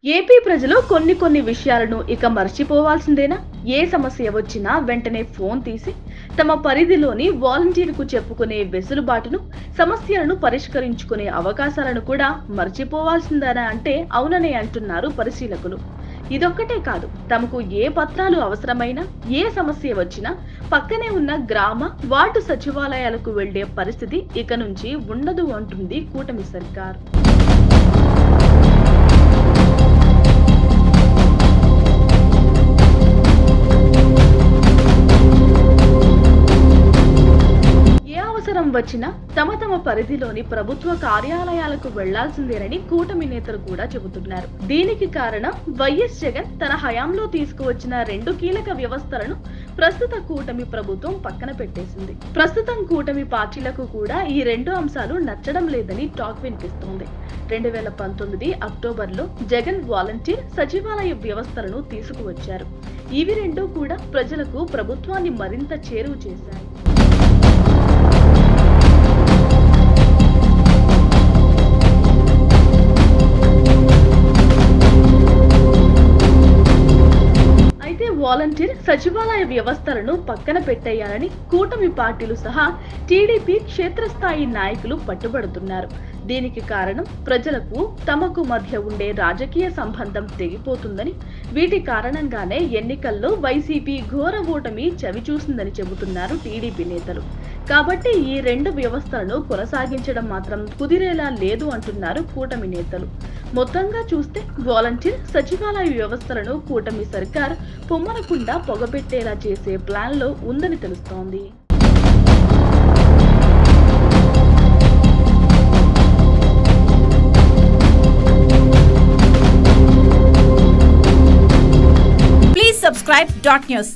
AP ప్రజలు కొన్ని విషయాలను ఇక మర్చిపోవాల్సిందేనా? ఏ సమస్య వచ్చినా వెంటనే ఫోన్ తీసి తమ పరిధిలోని వాలంటీర్కు చెప్పుకునే వెసులుబాటును, సమస్యలను పరిష్కరించుకునే అవకాశాలను కూడా మర్చిపోవాల్సిందేనా అంటే అవుననే అంటున్నారు పరిశీలకులు. ఇదొక్కటే కాదు, తమకు ఏ పత్రాలు అవసరమైనా, ఏ సమస్య వచ్చినా పక్కనే ఉన్న గ్రామ, వార్డు సచివాలయాలకు వెళ్లే పరిస్థితి ఇక నుంచి ఉండదు అంటుంది కూటమి సర్కార్. అవసరం వచ్చినా తమ పరిధిలోని ప్రభుత్వ కార్యాలయాలకు వెళ్లాల్సిందేనని కూటమి నేతలు కూడా చెబుతున్నారు. దీనికి కారణం వైఎస్ జగన్ తన హయాంలో తీసుకువచ్చిన 2 కీలక వ్యవస్థలను ప్రస్తుత కూటమి ప్రభుత్వం పక్కన పెట్టేసింది. ప్రస్తుతం కూటమి పార్టీలకు కూడా ఈ 2 అంశాలు నచ్చడం లేదని టాక్ వినిపిస్తోంది. 2019 అక్టోబర్లో జగన్ వాలంటీర్ సచివాలయ వ్యవస్థలను తీసుకువచ్చారు. ఇవి 2 కూడా ప్రజలకు ప్రభుత్వాన్ని మరింత చేరువ చేశాయి. వాలంటీర్ సచివాలయ వ్యవస్థలను పక్కన పెట్టేయాలని కూటమి పార్టీలు సహా టీడీపీ క్షేత్రస్థాయి నాయకులు పట్టుబడుతున్నారు. దీనికి కారణం ప్రజలకు తమకు మధ్య ఉండే రాజకీయ సంబంధం తెగిపోతుందని, వీటి కారణంగానే ఎన్నికల్లో వైసీపీ ఘోర ఓటమి చవిచూసిందని చెబుతున్నారు టీడీపీ నేతలు. కాబట్టి ఈ 2 వ్యవస్థలను కొనసాగించడం మాత్రం కుదిరేలా లేదు అంటున్నారు కూటమి నేతలు. మొత్తంగా చూస్తే వాలంటీర్ సచివాలయ వ్యవస్థలను కూటమి సర్కార్ పొమ్మనకుండా పొగబెట్టేలా చేసే ప్లాన్లో ఉందని తెలుస్తోంది. Please subscribe Dot News.